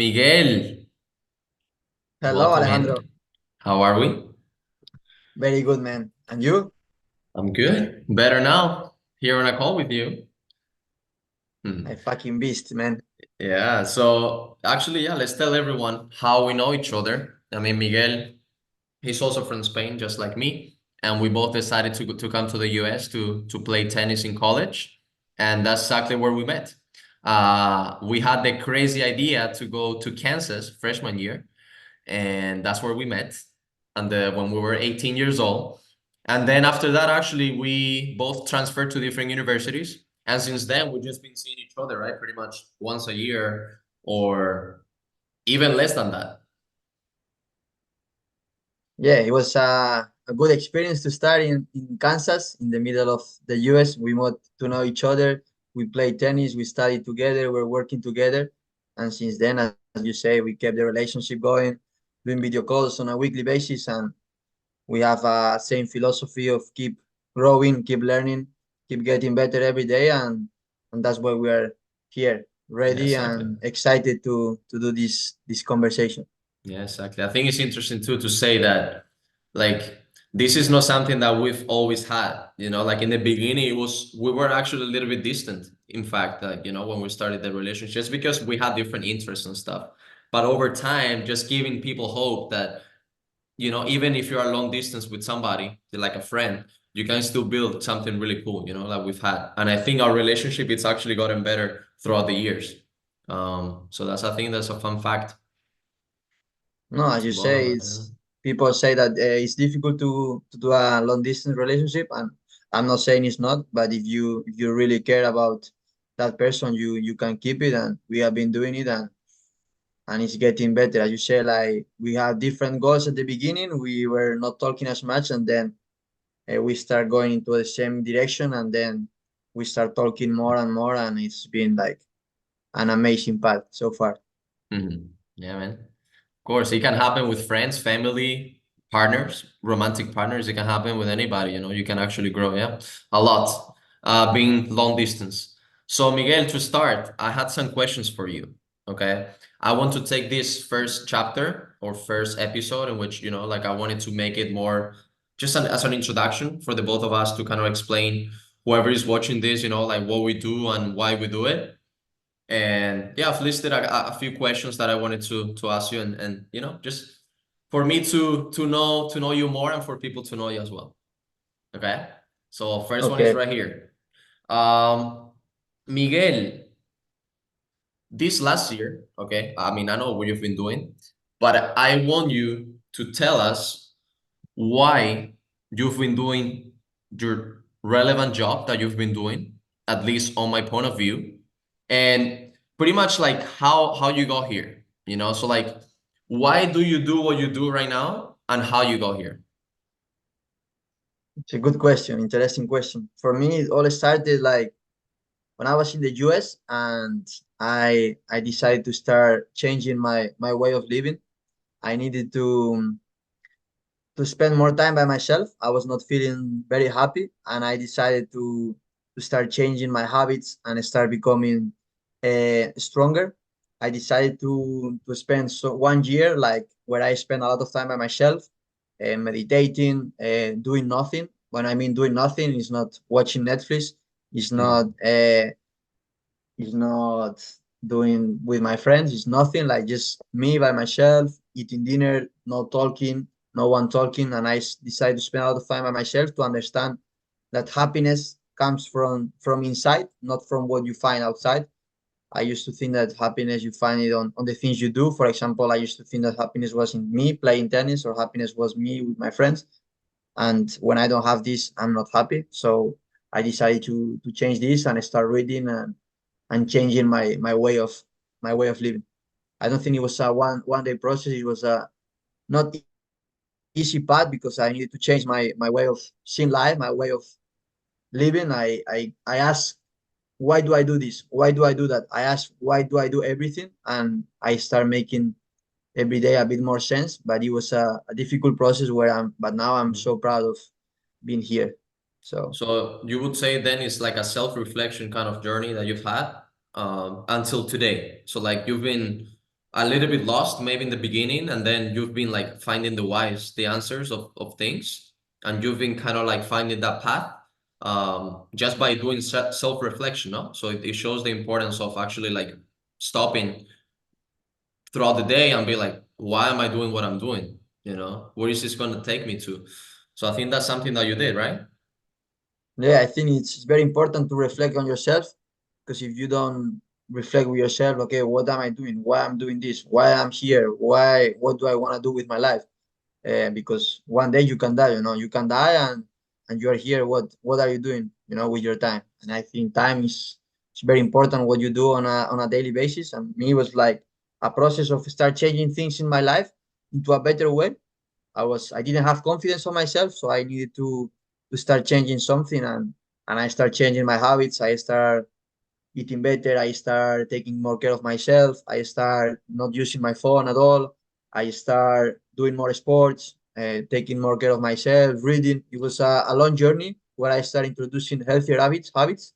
Miguel, Hello, welcome Alejandro. in. How are we? Very good, man. And you? I'm good. Better now. Here on a call with you. Hmm. I fucking beast, man. Yeah, so actually, yeah, let's tell everyone how we know each other. I mean, Miguel, he's also from Spain, just like me, and we both decided to come to the US to play tennis in college, and that's exactly where we met. We had the crazy idea to go to Kansas freshman year, and that's where we met and when we were 18 years old. And then after that, actually, we both transferred to different universities. And since then, we've just been seeing each other, right? Pretty much once a year or even less than that. Yeah, it was a good experience to start in Kansas, in the middle of the US. We got to know each other. We played tennis. We studied together. We're working together. And since then, as you say, we kept the relationship going, doing video calls on a weekly basis. And we have a same philosophy of keep growing, keep learning, keep getting better every day. And that's why we are here, Yeah, ready exactly. and excited to do this conversation. Yeah, exactly. I think it's interesting too to say that, like, this is not something that we've always had. Like in the beginning, we were actually a little bit distant. In fact, when we started the relationship, just because we had different interests and stuff. But over time, just giving people hope that, even if you're a long distance with somebody, like a friend, you can still build something really cool, like we've had. And I think our relationship, it's actually gotten better throughout the years. So I think that's a fun fact No, as to you both of say, us. Yeah. it's people say that it's difficult to do a long distance relationship, and I'm not saying it's not, but if you really care about that person, you can keep it, and we have been doing it, and it's getting better. As you say, like we have different goals at the beginning. We were not talking as much, and then we start going into the same direction, and then we start talking more and more, and it's been like an amazing path so far. Yeah, man. Of course, it can happen with friends, family, partners, romantic partners. It can happen with anybody. You can actually grow, yeah, a lot, being long distance. So, Miguel, to start, I had some questions for you. Okay. I want to take this first chapter or first episode in which, like I wanted to make it more just as an introduction for the both of us to kind of explain whoever is watching this, like what we do and why we do it. And yeah, I've listed a few questions that I wanted to ask you, and just for me to know you more and for people to know you as well. Okay. So first one is Okay. right here. Um, Miguel, this last year, okay, I mean I know what you've been doing, but I want you to tell us why you've been doing your relevant job that you've been doing, at least on my point of view, and pretty much like how you got here. So like, why do you do what you do right now, and how you got here? It's a good question, interesting question. For me, it all started like when I was in the US and I decided to start changing my way of living. I needed to spend more time by myself. I was not feeling very happy, and I decided to start changing my habits and start becoming stronger. I decided to spend 1 year like where I spend a lot of time by myself, meditating, doing nothing. When I mean doing nothing, it's not watching Netflix. It's not Mhm. it's not doing with my friends. It's nothing, like just me by myself eating dinner, no talking, no one talking. And decided to spend a lot of time by myself to understand that happiness comes from inside, not from what you find outside. I used to think that happiness you find it on the things you do. For example, I used to think that happiness was in me playing tennis, or happiness was me with my friends. And when I don't have this, I'm not happy. So I decided to change this and start reading and changing my way of living. I don't think it was a one day process. It was a not easy path because I needed to change my way of seeing life, my way of living. I asked, why do I do this? Why do I do that? I asked, why do I do everything? And I start making every day a bit more sense. But it was a difficult process but now I'm so proud of being here. So So you would say then it's like a self-reflection kind of journey that you've had until today. So like you've been a little bit lost maybe in the beginning, and then you've been like finding the whys, the answers of things, and you've been kind of like finding that path just by doing self-reflection, no? So it shows the importance of actually like stopping throughout the day and be like, why am I doing what I'm doing? You know, where is this going to take me to? So I think that's something that you did, right? Yeah, I think it's very important to reflect on yourself, because if you don't reflect with yourself, okay, what am I doing? Why I'm doing this? Why I'm here? Why? What do I want to do with my life? Because one day you can die. You can die, and you are here. What are you doing? With your time. And I think time is it's very important. What you do on a daily basis. And me, it was like a process of start changing things in my life into a better way. I didn't have confidence on myself, so I needed to start changing something, and I start changing my habits. I start eating better. I start taking more care of myself. I start not using my phone at all. I start doing more sports, taking more care of myself, reading. It was a long journey where I started introducing healthier habits.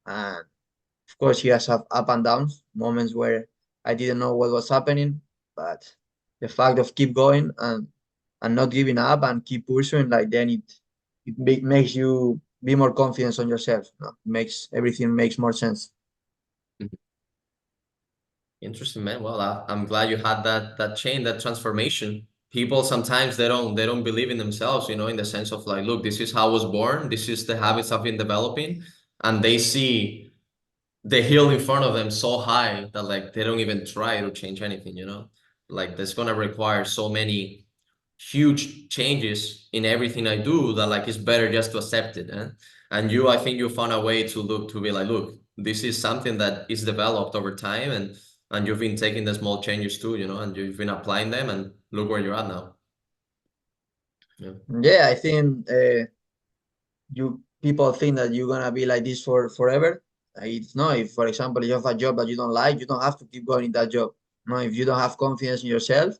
And of course, he has have up and downs, moments where I didn't know what was happening, but the fact of keep going and not giving up and keep pursuing, like then it makes you be more confident on yourself. Makes everything makes more sense. Mhm. Interesting, man. Well, I'm glad you had that change, that transformation. People sometimes they don't believe in themselves, you know, in the sense of like, look, this is how I was born, this is the habits I've been developing, and they see the hill in front of them so high that like they don't even try to change anything, you know? Like that's gonna require so many huge changes in everything I do that like it's better just to accept it. And you, I think you found a way to look to be like, look, this is something that is developed over time and you've been taking the small changes too, you know, and you've been applying them and look where you're at now. Yeah. Yeah, I think you people think that you're gonna be like this for forever. It's not. If, for example, you have a job that you don't like, you don't have to keep going in that job. No, if you don't have confidence in yourself,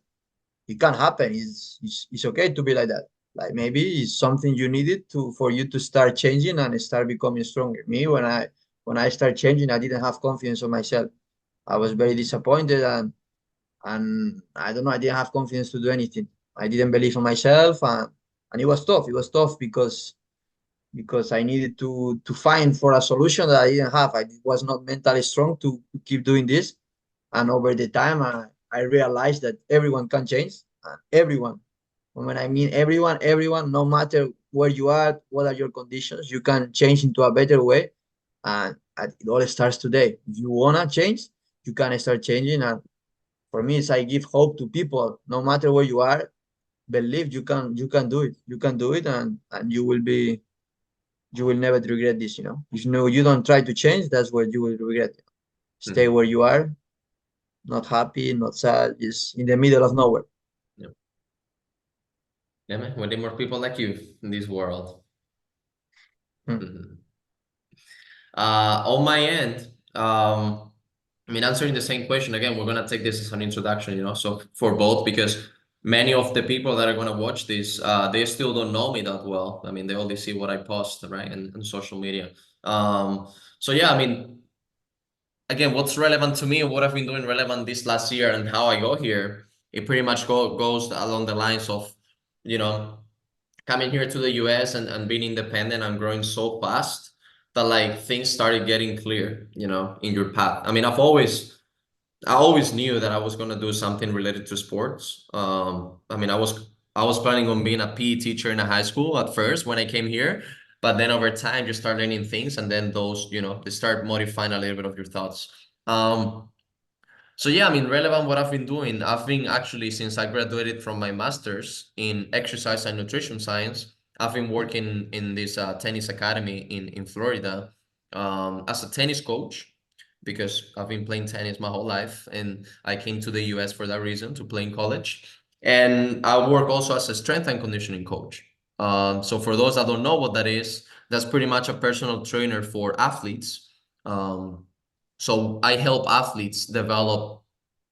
it can happen. It's okay to be like that. Like maybe it's something you needed to for you to start changing and start becoming stronger. Me, when I start changing, I didn't have confidence on myself. I was very disappointed, and I don't know. I didn't have confidence to do anything. I didn't believe in myself, and it was tough. It was tough because I needed to find for a solution that I didn't have. I was not mentally strong to keep doing this. And over the time, I realized that everyone can change. Everyone. When I mean everyone, everyone, no matter where you are, what are your conditions, you can change into a better way. And it all starts today. If you wanna change, you can start changing. And for me, it's I give hope to people, no matter where you are. Believe you can do it. You can do it, and you will never regret this. If you don't try to change, that's what you will regret. Stay Mhm. where you are, not happy, not sad, just in the middle of nowhere. Yeah. Yeah, man. We need more people like you in this world. Hmm. Mhm. On my end, I mean, answering the same question again, we're gonna take this as an introduction, you know, so for both, because many of the people that are gonna watch this, they still don't know me that well. I mean, they only see what I post, right, and social media. So yeah, I mean, again, what's relevant to me and what I've been doing relevant this last year and how I go here, it pretty much goes along the lines of, you know, coming here to the US and being independent and growing so fast that like things started getting clear, you know, in your path. I mean, I always knew that I was gonna do something related to sports. I mean, I was planning on being a PE teacher in a high school at first when I came here, but then over time you start learning things and then those, you know, they start modifying a little bit of your thoughts. So yeah, I mean, relevant what I've been doing. I've been actually since I graduated from my master's in exercise and nutrition science. I've been working in this tennis academy in Florida as a tennis coach because I've been playing tennis my whole life, and I came to the US for that reason to play in college. And I work also as a strength and conditioning coach. So for those that don't know what that is, that's pretty much a personal trainer for athletes. So I help athletes develop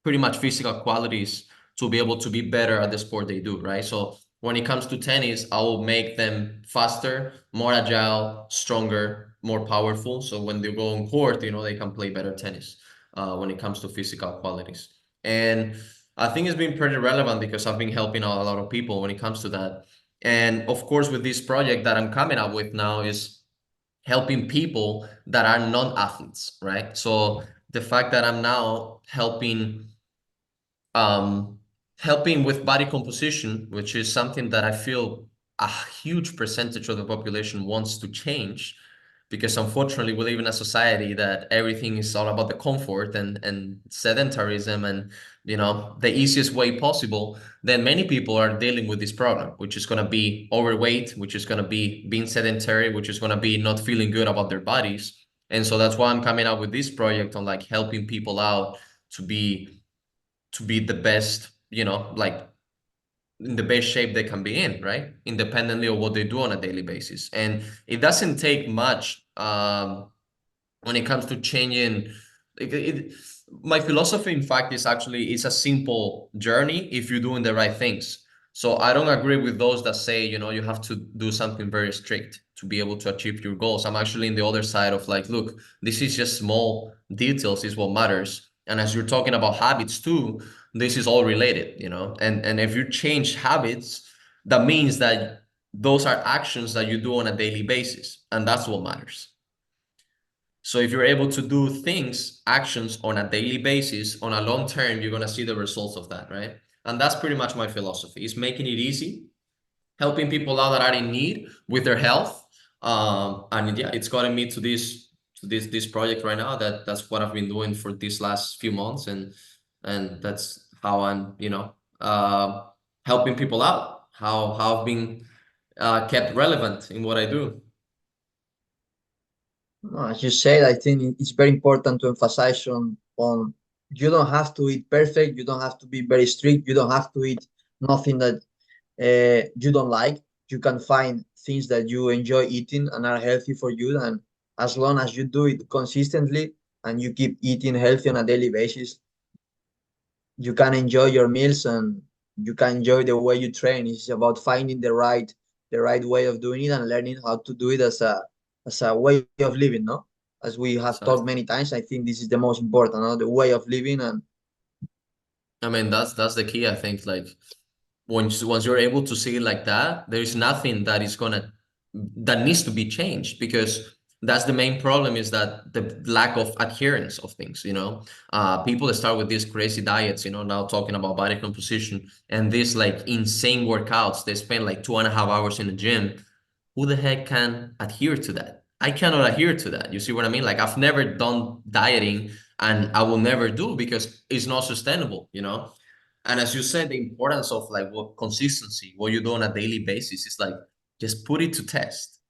pretty much physical qualities to be able to be better at the sport they do, right? So when it comes to tennis, I will make them faster, more agile, stronger, more powerful. So when they go on court, you know, they can play better tennis when it comes to physical qualities. And I think it's been pretty relevant because I've been helping out a lot of people when it comes to that. And of course, with this project that I'm coming up with now is helping people that are non-athletes, right? So the fact that I'm now um, helping with body composition, which is something that I feel a huge percentage of the population wants to change, because unfortunately we live in a society that everything is all about the comfort and sedentarism and the easiest way possible. Then many people are dealing with this problem, which is going to be overweight, which is going to be being sedentary, which is going to be not feeling good about their bodies. And so that's why I'm coming out with this project on like helping people out to be the best, like in the best shape they can be in, right? Independently of what they do on a daily basis. And it doesn't take much when it comes to changing. My philosophy, in fact, is actually it's a simple journey if you're doing the right things. So I don't agree with those that say, you have to do something very strict to be able to achieve your goals. I'm actually in the other side of like, look, this is just small details is what matters. And as you're talking about habits too, this is all related, and if you change habits, that means that those are actions that you do on a daily basis, and that's what matters. So if you're able to do things, actions on a daily basis, on a long term, you're going to see the results of that, right? And that's pretty much my philosophy, is making it easy, helping people out that are in need with their health. And yeah, it's gotten me to this project right now. That's what I've been doing for these last few months, and that's how I'm, helping people out, how I've been kept relevant in what I do. No, as you said, I think it's very important to emphasize on you don't have to eat perfect, you don't have to be very strict, you don't have to eat nothing that you don't like. You can find things that you enjoy eating and are healthy for you, and as long as you do it consistently and you keep eating healthy on a daily basis, you can enjoy your meals and you can enjoy the way you train. It's about finding the right way of doing it and learning how to do it as a way of living, no? As we have talked Exactly. many times, I think this is the most important, no? The way of living. And I mean, that's the key, I think. Like once you're able to see it like that, there is nothing that needs to be changed, because that's the main problem, is that the lack of adherence of things, people that start with these crazy diets, now talking about body composition and these like insane workouts, they spend like 2.5 hours in the gym. Who the heck can adhere to that? I cannot adhere to that. You see what I mean? Like I've never done dieting, and I will never do, because it's not sustainable, and as you said, the importance of like what consistency, what you do on a daily basis, is like just put it to test.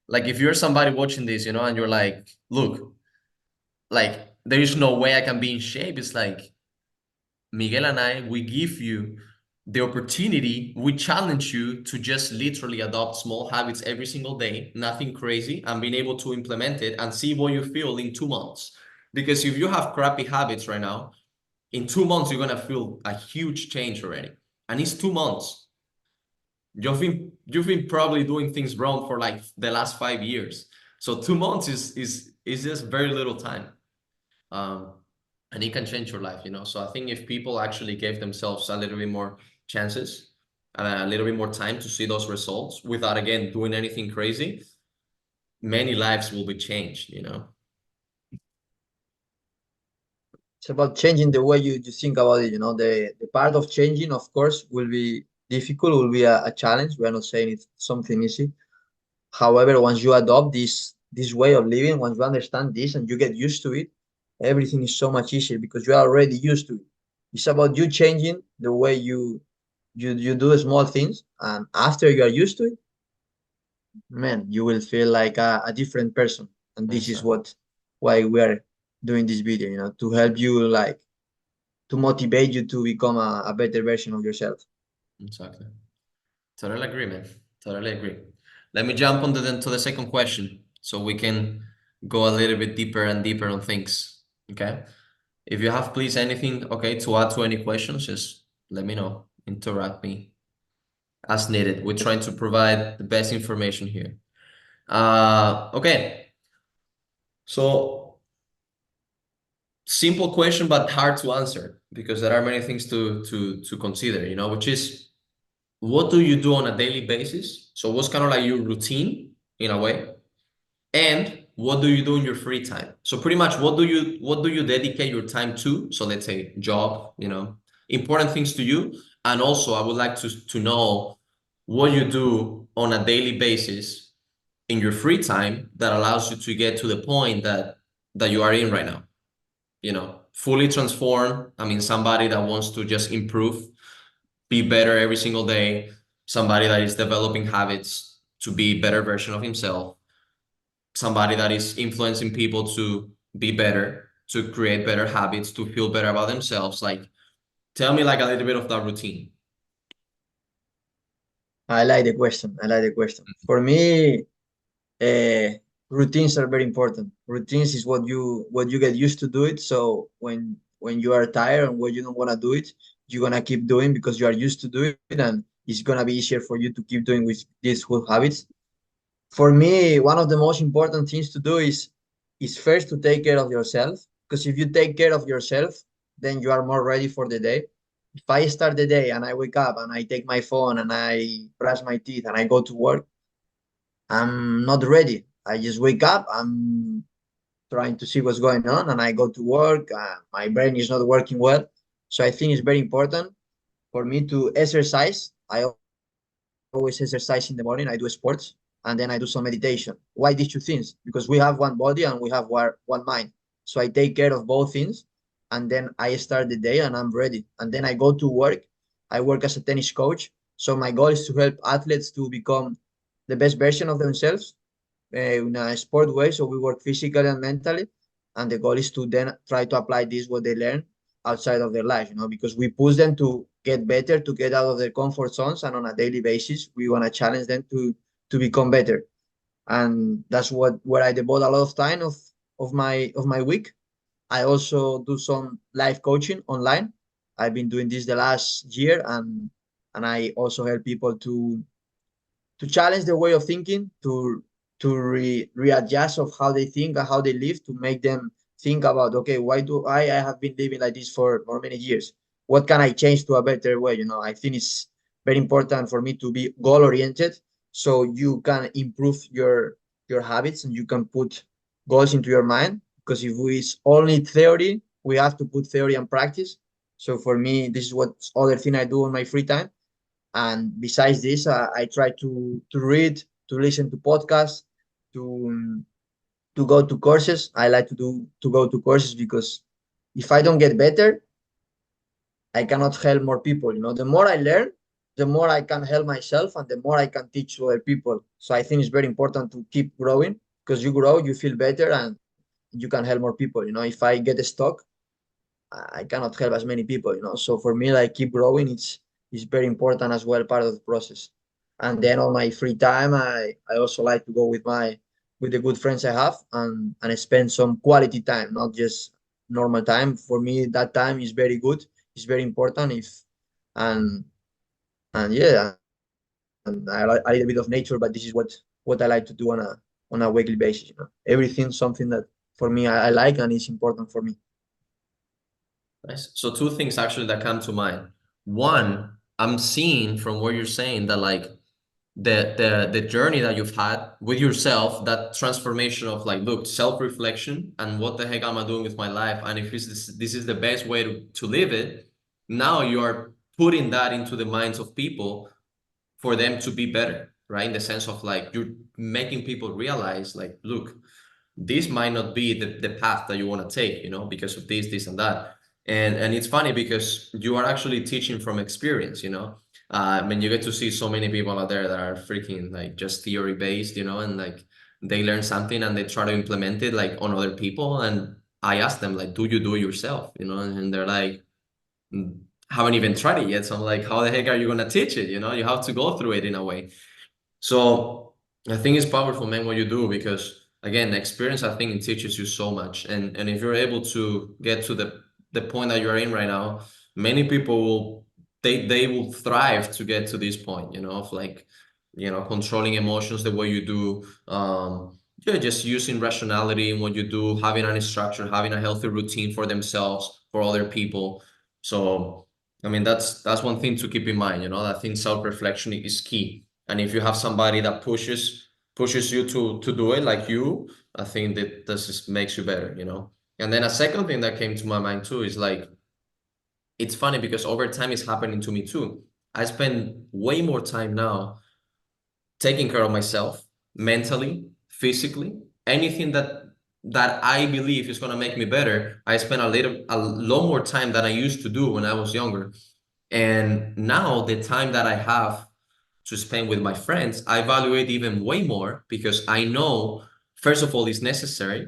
Like if you're somebody watching this, and you're like, look, like there is no way I can be in shape. It's like Miguel and I, we give you the opportunity, we challenge you to just literally adopt small habits every single day, nothing crazy, and being able to implement it and see what you feel in 2 months. Because if you have crappy habits right now, in 2 months, you're gonna feel a huge change already. And it's 2 months. You've been probably doing things wrong for like the last 5 years. So 2 months is just very little time. Um, and it can change your life. So I think if people actually gave themselves a little bit more chances, a little bit more time to see those results without again doing anything crazy, many lives will be changed. it's about changing the way you think about it. The part of changing, of course, will be difficult, will be a challenge. We are not saying it's something easy. However, once you adopt this way of living, once you understand this and you get used to it, everything is so much easier because you are already used to it. It's about you changing the way you do the small things, and after you are used to it, man, you will feel like a different person. And this is Exactly. why we are doing this video, to help you, like, to motivate you to become a better version of yourself. Exactly. Totally agree, man. Totally agree. Let me jump on to the second question so we can go a little bit deeper and deeper on things. Okay. If you have please anything, okay, to add to any questions, just let me know. Interact me as needed. We're trying to provide the best information here. Okay. So simple question, but hard to answer because there are many things to consider, you know, which is what do you do on a daily basis? So what's kind of like your routine in a way? And what do you do in your free time? So pretty much what do you dedicate your time to? So let's say job, you know, important things to you. And also I would like to know what you do on a daily basis in your free time that allows you to get to the point that you are in right now, you know, fully transform. I mean, somebody that wants to just improve, be better every single day, somebody that is developing habits to be a better version of himself, somebody that is influencing people to be better, to create better habits, to feel better about themselves. Like, tell me like a little bit of that routine. I like the question. I like the question. For me, uh, routines are very important. Routines is what you get used to do it. So when you are tired and when you don't want to do it, you're gonna keep doing because you are used to do it, and it's gonna be easier for you to keep doing with these good habits. For me, one of the most important things to do is first to take care of yourself. Because if you take care of yourself, then you are more ready for the day. If I start the day and I wake up and I take my phone and I brush my teeth and I go to work, I'm not ready. I just wake up, I'm trying to see what's going on, and I go to work. My brain is not working well. So I think it's very important for me to exercise. I always exercise in the morning. I do sports and then I do some meditation. Why these two things? Because we have one body and we have one mind. So I take care of both things and then I start the day and I'm ready. And then I go to work. I work as a tennis coach. So my goal is to help athletes to become the best version of themselves in a sport way. So we work physically and mentally. And the goal is to then try to apply this what they learn outside of their life, because we push them to get better, to get out of their comfort zones, and on a daily basis, we want to challenge them to become better. And that's what where I devote a lot of time of my week. I also do some live coaching online. I've been doing this the last year, and I also help people to challenge their way of thinking, to readjust of how they think and how they live, to make them think about, okay, why do I have been living like this for many years? What can I change to a better way? I think it's very important for me to be goal oriented, so you can improve your habits and you can put goals into your mind. Because if it's only theory, we have to put theory and practice. So for me, this is what other thing I do on my free time. And besides this, I try to read, to listen to podcasts, to to go to courses. I like to go to courses because if I don't get better, I cannot help more people. The more I learn, the more I can help myself, and the more I can teach other people. So I think it's very important to keep growing, because you grow, you feel better, and you can help more people. If I get stuck, I cannot help as many people. So for me, like, keep growing, it's very important as well, part of the process. And then on my free time, I also like to go with the good friends I have, and spend some quality time, not just normal time. For me, that time is very good. It's very important. If and and yeah, and I like a little bit of nature, but this is what I like to do on a weekly basis. Everything something that for me I like and it's important for me. Nice. So two things actually that come to mind. One, I'm seeing from what you're saying that like the journey that you've had with yourself, that transformation of like, look, self-reflection and what the heck am I doing with my life? And if this is the best way to live it, now you are putting that into the minds of people for them to be better, right? In the sense of like you're making people realize like, look, this might not be the path that you want to take, you know, because of this and that. And it's funny because you are actually teaching from experience, you know. I mean, you get to see so many people out there that are freaking like just theory based, you know, and like they learn something and they try to implement it like on other people. And I ask them like, do you do it yourself? You know, and they're like, haven't even tried it yet. So I'm like, how the heck are you gonna teach it? You know, you have to go through it in a way. So I think it's powerful, man, what you do because again, experience I think it teaches you so much. And if you're able to get to the point that you're in right now, many people will they will thrive to get to this point, you know, of like, you know, controlling emotions the way you do, Yeah, just using rationality in what you do, having a structure, having a healthy routine for themselves, for other people. So, I mean, that's one thing to keep in mind, you know. I think self-reflection is key. And if you have somebody that pushes you to do it like you, I think that this just makes you better, you know. And then a second thing that came to my mind too is like it's funny because over time it's happening to me too. I spend way more time now taking care of myself mentally, physically, anything that I believe is gonna make me better. I spend a lot more time than I used to do when I was younger. And now the time that I have to spend with my friends, I evaluate even way more because I know, first of all, it's necessary,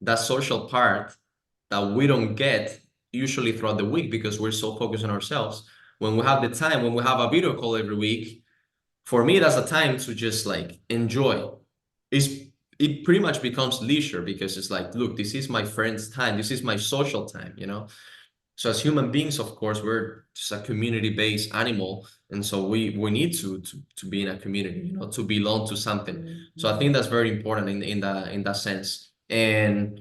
that social part that we don't get usually throughout the week because we're so focused on ourselves. When we have the time, when we have a video call every week, for me, that's a time to just like enjoy. It's it pretty much becomes leisure because it's like, look, this is my friend's time, this is my social time, you know. So as human beings, of course, we're just a community-based animal, and so we need to be in a community, you know, to belong to something. So I think that's very important in that sense. And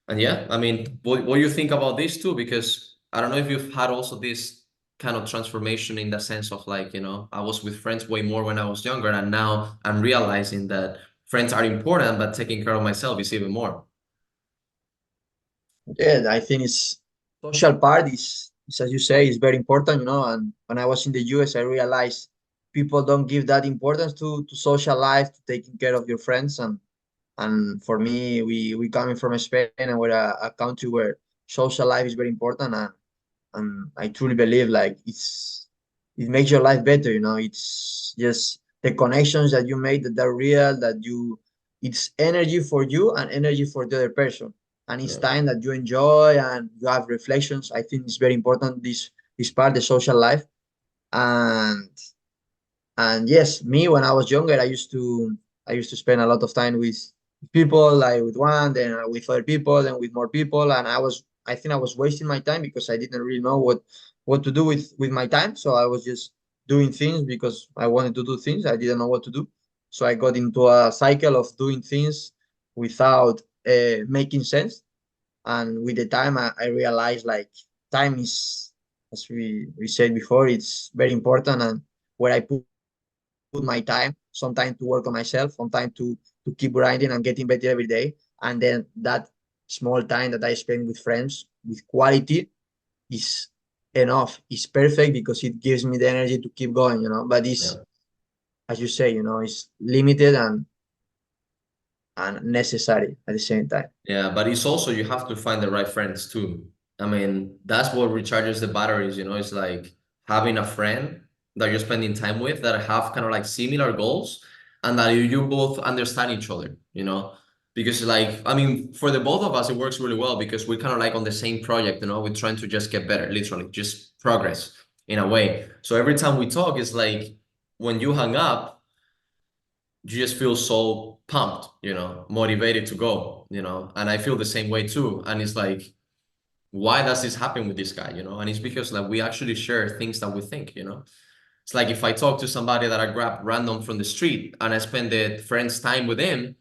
yeah, I mean, what do you think about this too? Because I don't know if you've had also this kind of transformation in the sense of like, you know, I was with friends way more when I was younger, and now I'm realizing that friends are important, but taking care of myself is even more. Yeah, I think it's social part is as you say is very important, you know. And when I was in the US, I realized people don't give that importance to social life, to taking care of your friends. And for me, we coming from Spain and we're a country where social life is very important. And I truly believe like it makes your life better. You know, it's just the connections that you made that are real. It's energy for you and energy for the other person, and it's Yeah. time that you enjoy and you have reflections. I think it's very important this part, the social life. And and yes, me when I was younger, I used to spend a lot of time with people, like with one, then with other people, then with more people, and I think I was wasting my time because I didn't really know what to do with my time. So I was just doing things because I wanted to do things. I didn't know what to do, so I got into a cycle of doing things without making sense. And with the time, I realized like time is, as we said before, it's very important. And where I put my time, some time to work on myself, some time to keep grinding and getting better every day. And then that small time that I spend with friends with quality is enough. It's perfect because it gives me the energy to keep going, you know. But it's, Yeah. as you say, you know, it's limited and necessary at the same time. Yeah, but it's also you have to find the right friends too. I mean, that's what recharges the batteries, you know. It's like having a friend that you're spending time with that have kind of like similar goals and that you both understand each other, you know. Because like, I mean, for the both of us, it works really well because we're kind of like on the same project, you know. We're trying to just get better, literally, just progress in a way. So every time we talk, it's like when you hang up, you just feel so pumped, you know, motivated to go, you know, and I feel the same way too. And it's like, why does this happen with this guy, you know? And it's because like we actually share things that we think, you know. It's like if I talk to somebody that I grab random from the street and I spend the friend's time with him,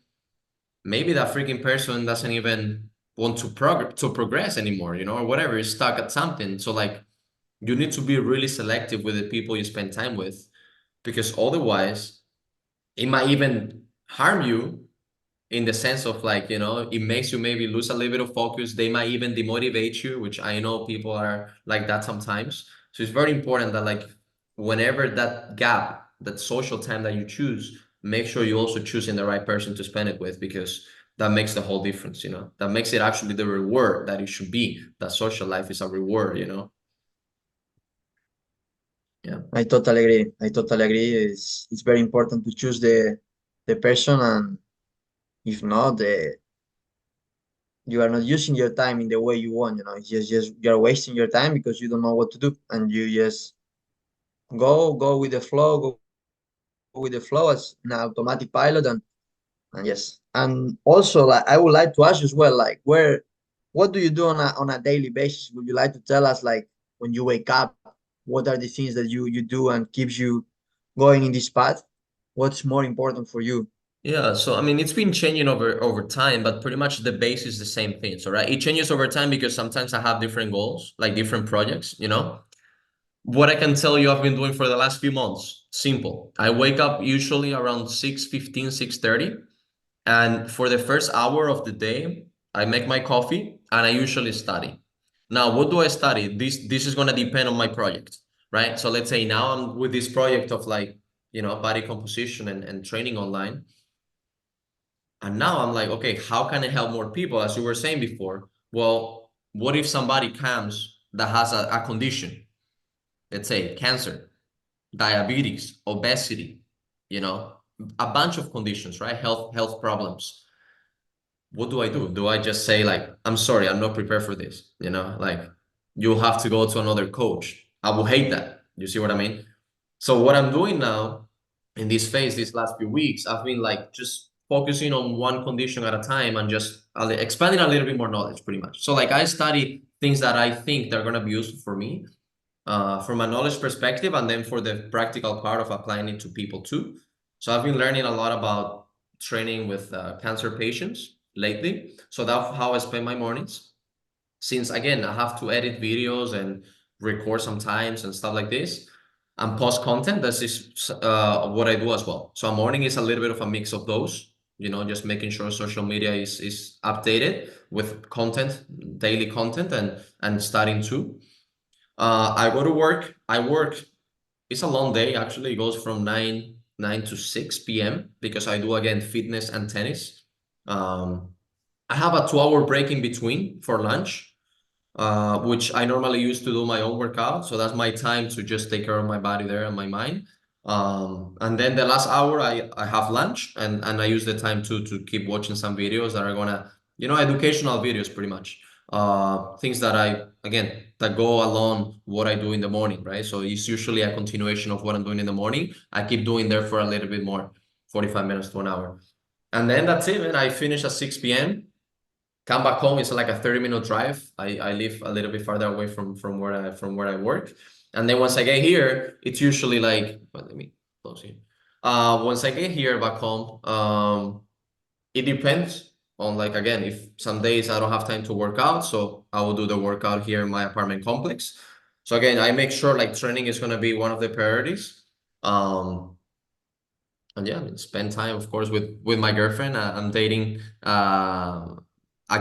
maybe that freaking person doesn't even want to progress anymore, you know, or whatever, is stuck at something. So like you need to be really selective with the people you spend time with because otherwise it might even harm you in the sense of like, you know, it makes you maybe lose a little bit of focus. They might even demotivate you, which I know people are like that sometimes. So it's very important that like whenever that gap, that social time that you choose, make sure you also choosing the right person to spend it with because that makes the whole difference, you know. That makes it actually the reward that it should be. That social life is a reward, you know. Yeah. I totally agree. I totally agree. It's very important to choose the person, and if not, you are not using your time in the way you want. You know, it's just you're wasting your time because you don't know what to do, and you just go with the flow, go with the flow as an automatic pilot, and yes. And also, like I would like to ask you as well, like what do you do on a daily basis? Would you like to tell us like when you wake up, what are the things that you do and keeps you going in this path? What's more important for you? Yeah, so I mean it's been changing over time, but pretty much the base is the same thing. So right, it changes over time because sometimes I have different goals, like different projects, you know. What I can tell you I've been doing for the last few months, simple. I wake up usually around 6:15, 6:30, and for the first hour of the day, I make my coffee and I usually study. Now, what do I study? This is gonna depend on my project, right? So let's say now I'm with this project of like, body composition and training online. And now I'm like, okay, how can I help more people? As you were saying before, well, what if somebody comes that has a condition, let's say cancer, diabetes, obesity, you know, a bunch of conditions, right? Health problems. What do I do? Do I just say like, I'm sorry, I'm not prepared for this, like you'll have to go to another coach. I will hate that. You see what I mean? So what I'm doing now in this phase, these last few weeks, I've been like just focusing on one condition at a time and just expanding a little bit more knowledge, pretty much. So like I study things that I think they're gonna be useful for me, from a knowledge perspective, and then for the practical part of applying it to people too. So I've been learning a lot about training with cancer patients lately. So that's how I spend my mornings. Since again, I have to edit videos and record sometimes and stuff like this, and post content. That's just what I do as well. So a morning is a little bit of a mix of those. Just making sure social media is updated with content, daily content, and starting to. I go to work. I work. It's a long day actually. It goes from nine to 6 p.m. because I do again fitness and tennis. Um, I have a 2 hour break in between for lunch, which I normally use to do my own workout. So that's my time to just take care of my body there and my mind. And then the last hour, I have lunch, and I use the time to keep watching some videos that are gonna, educational videos pretty much. Things that again, that go along what I do in the morning, right? So it's usually a continuation of what I'm doing in the morning. I keep doing there for a little bit more, 45 minutes to an hour. And then that's it, man. I finish at 6 p.m. Come back home. It's like a 30-minute drive. I live a little bit farther away from where I work. And then once I get here, it's usually like, well, let me close here. Once I get here back home, it depends on, like, again, if some days I don't have time to work out, so I will do the workout here in my apartment complex. So again, I make sure like training is gonna be one of the priorities. Um, and yeah, I mean, spend time, of course, with my girlfriend. I'm dating a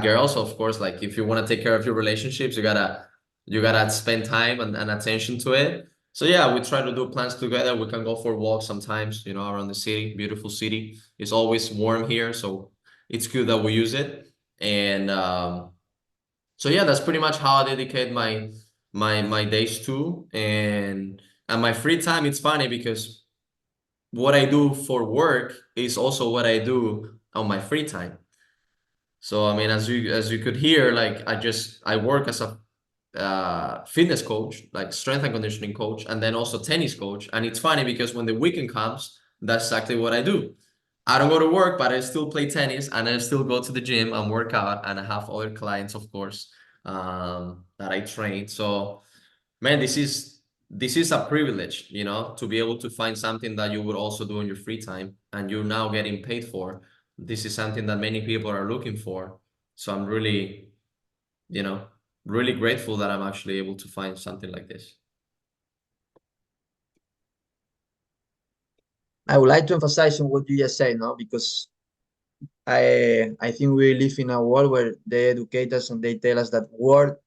girl, so of course, like if you want to take care of your relationships, you gotta spend time and attention to it. So yeah, we try to do plans together. We can go for walks sometimes, around the city. Beautiful city. It's always warm here, so it's good that we use it. And so yeah, that's pretty much how I dedicate my days to. And my free time. It's funny because what I do for work is also what I do on my free time. So I mean, as you could hear, like I work as a fitness coach, like strength and conditioning coach, and then also tennis coach. And it's funny because when the weekend comes, that's exactly what I do. I don't go to work, but I still play tennis and I still go to the gym and work out, and I have other clients, of course, that I train. So man, this is a privilege, to be able to find something that you would also do in your free time and you're now getting paid for. This is something that many people are looking for. So I'm really, you know, really grateful that I'm actually able to find something like this. I would like to emphasize on what you just said, no, because I think we live in a world where they educate us and they tell us that work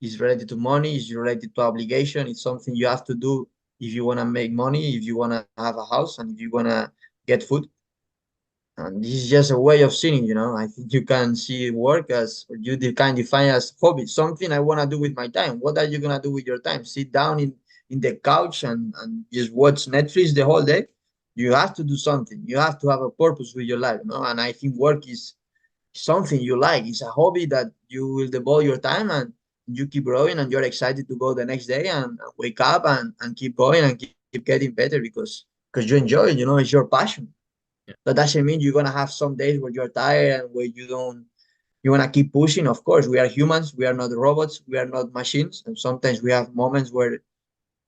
is related to money, is related to obligation. It's something you have to do if you want to make money, if you want to have a house, and if you want to get food. And this is just a way of seeing, I think you can see work as, or can define as hobby, something I want to do with my time. What are you going to do with your time? Sit down in the couch and just watch Netflix the whole day? You have to do something. You have to have a purpose with your life, And I think work is something you like. It's a hobby that you will devote your time, and you keep growing, and you're excited to go the next day and wake up and keep going and keep getting better because you enjoy it, it's your passion. That doesn't mean you're gonna have some days where you're tired and where you wanna keep pushing. Of course, we are humans, we are not robots, we are not machines, and sometimes we have moments where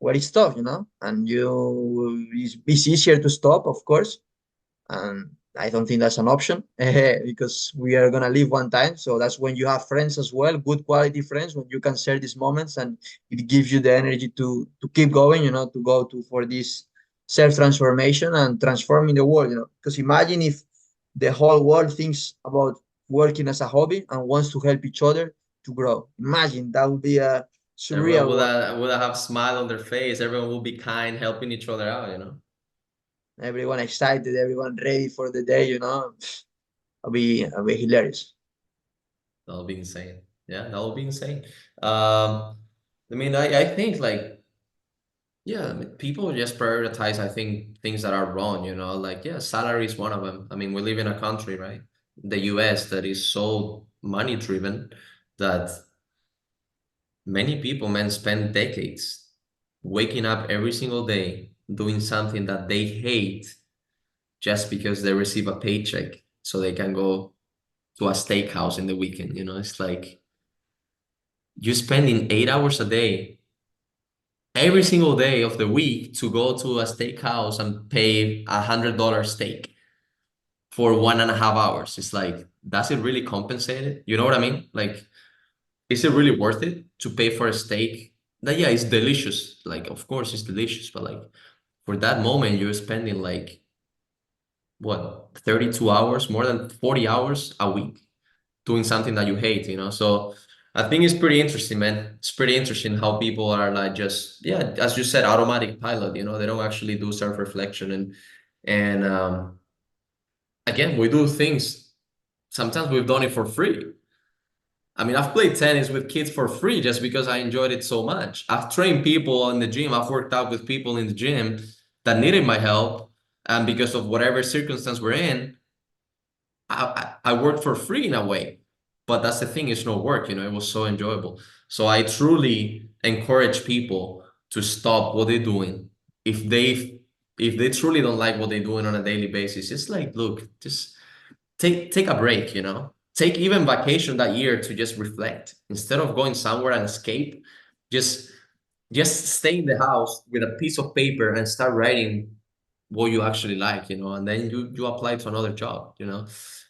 it's tough, and it's easier to stop, of course, and I don't think that's an option because we are gonna live one time. So that's when you have friends as well, good quality friends, when you can share these moments and it gives you the energy to keep going, to go to for this self transformation and transforming the world, Because imagine if the whole world thinks about working as a hobby and wants to help each other to grow. Imagine that would be a Everyone surreal world. would have smile on their face. Everyone will be kind, helping each other out, you know. Everyone excited, everyone ready for the day. It'll be hilarious. That'll be insane. Yeah, that'll be insane. Um, I mean, I think like yeah, I mean, people just prioritize, I think, things that are wrong, you know, like yeah, salary is one of them. I mean, we live in a country, right? The US that is so money driven that many people, man, spend decades waking up every single day doing something that they hate just because they receive a paycheck so they can go to a steakhouse in the weekend. You know, it's like you spending 8 hours a day every single day of the week to go to a steakhouse and pay $100 steak for 1.5 hours. It's like, does it really compensate it? You know what I mean? Like, is it really worth it to pay for a steak? That yeah, it's delicious. Like, of course, it's delicious, but like for that moment, you're spending like what, 32 hours, more than 40 hours a week doing something that you hate, you know? So I think it's pretty interesting, man. It's pretty interesting how people are like just, yeah, as you said, automatic pilot, you know, they don't actually do self-reflection and again, we do things. Sometimes we've done it for free. I mean, I've played tennis with kids for free just because I enjoyed it so much. I've trained people in the gym. I've worked out with people in the gym that needed my help. And because of whatever circumstance we're in, I worked for free in a way, but that's the thing, it's no work, you know, it was so enjoyable. So I truly encourage people to stop what they're doing. If they truly don't like what they're doing on a daily basis, it's like, look, just take a break, you know. Take even vacation that year to just reflect. Instead of going somewhere and escape, just just stay in the house with a piece of paper and start writing what you actually like, you know, and then you apply to another job, you know,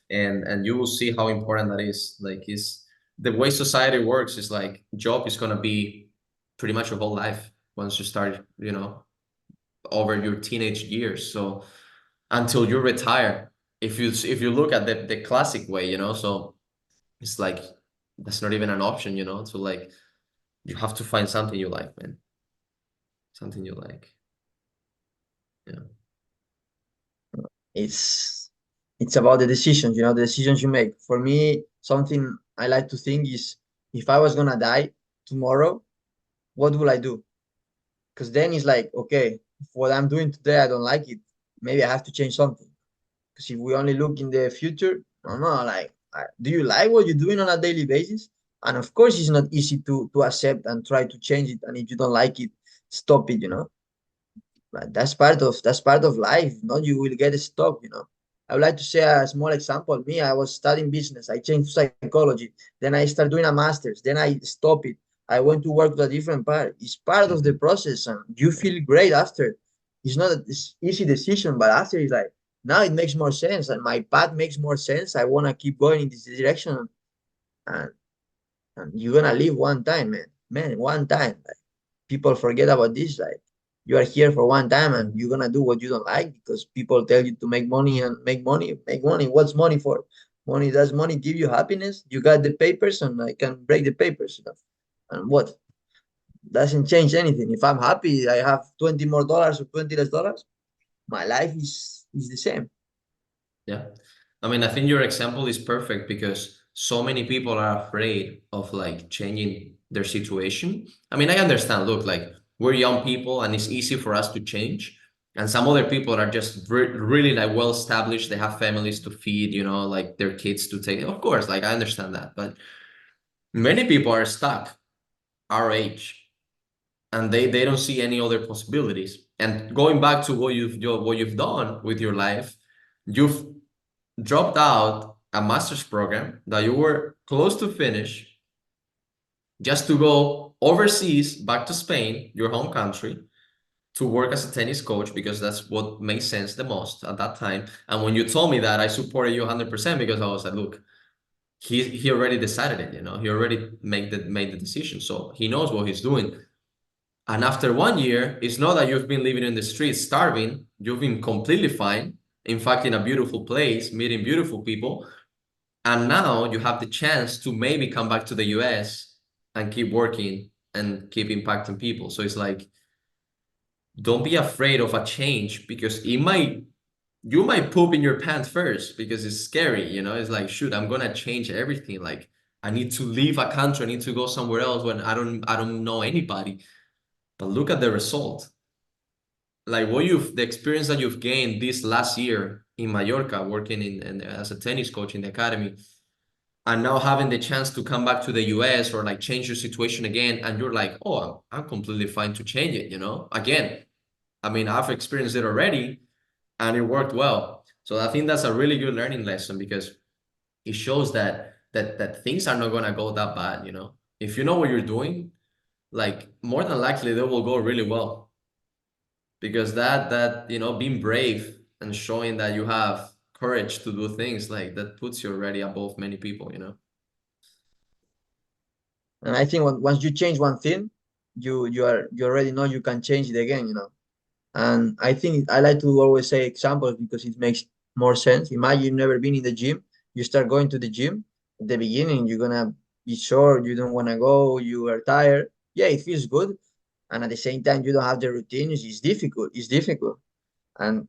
and you will see how important that is. Like is the way society works is like job is gonna be pretty much your whole life once you start, you know, over your teenage years. So until you retire, if you look at the classic way, you know, so it's like that's not even an option, you know, to like you have to find something you like, man. Something you like. Yeah. It's about the decisions, the decisions you make. For me, something I like to think is, if I was gonna die tomorrow, what will I do? Because then it's like, okay, if what I'm doing today I don't like it, maybe I have to change something. Because if we only look in the future, no, like, do you like what you're doing on a daily basis? And of course, it's not easy to accept and try to change it. And if you don't like it, stop it. But that's part of life. No, you will get stuck. I would like to say a small example. Me, I was studying business. I changed to psychology. Then I started doing a master's. Then I stopped it. I went to work with a different part. It's part of the Mhm. process, and you feel great after. It's not an easy decision, but after it's like now it makes more sense, and my path makes more sense. I want to keep going in this direction, and you're gonna live one time, man, one time. Like, people forget about this. Like, you are here for one time, and you're gonna do what you don't like because people tell you to make money and make money, make money. What's money for? Money, does money give you happiness? You got the papers, and I can break the papers. And what? Doesn't change anything. If I'm happy, I have 20 more dollars or 20 less dollars. My life is the same. Yeah. I mean, I think your example is perfect because so many people are afraid of like changing their situation. I mean, I understand, look, like we're young people and it's easy for us to change. And some other people are just really like well established. They have families to feed, you know, like their kids to take. Of course, like I understand that. But many people are stuck our age and they don't see any other possibilities. And going back to what you've done with your life, you've dropped out a master's program that you were close to finish just to go overseas back to Spain, your home country, to work as a tennis coach because that's what made sense the most at that time. And when you told me that, I supported you 100% because I was like, look, he already decided it, you know, he already made the decision, so he knows what he's doing. And after 1 year, it's not that you've been living in the streets starving. You've been completely fine. In fact, in a beautiful place, meeting beautiful people. And now you have the chance to maybe come back to the US and keep working and keep impacting people. So it's like, don't be afraid of a change because you might poop in your pants first because it's scary, you know? It's like, shoot, I'm gonna change everything. Like, I need to leave a country, I need to go somewhere else when I don't know anybody. But look at the result. Like the experience that you've gained this last year in Mallorca, working in as a tennis coach in the academy, and now having the chance to come back to the US or like change your situation again, and you're like, oh, I'm completely fine to change it, you know? Again, I mean, I've experienced it already and it worked well. So I think that's a really good learning lesson because it shows that things are not gonna go that bad, you know? If you know what you're doing, like more than likely they will go really well. Because that being brave and showing that you have courage to do things like that puts you already above many people, you know? And I think once you change one thing, you already know you can change it again, you know. And I think I like to always say examples because it makes more sense. Imagine you've never been in the gym. You start going to the gym. At the beginning, you're gonna be sore. You don't want to go. You are tired. Yeah, it feels good. And at the same time, you don't have the routine. It's difficult. It's difficult. And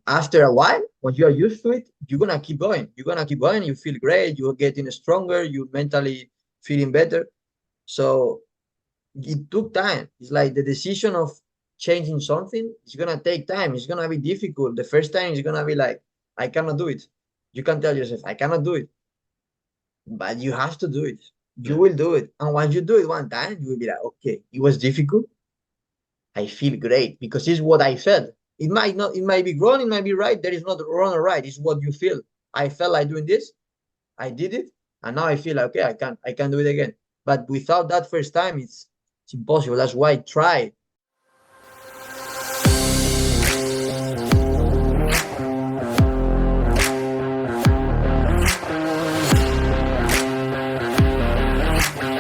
after a while, when you are used to it, you're gonna keep going. You're gonna keep going. You feel great. You're getting stronger. You mentally feeling better. So it took time. It's like the decision of changing something. It's gonna take time. It's gonna be difficult. The first time it's gonna be like, I cannot do it. You can tell yourself, I cannot do it, but you have to do it. You Yeah. will do it, and once you do it one time, you will be like, okay, it was difficult. I feel great because it's what I felt. It might not. It might be wrong. It might be right. There is not wrong or right. It's what you feel. I felt like doing this. I did it, and now I feel like okay, I can do it again. But without that first time, it's impossible. That's why try.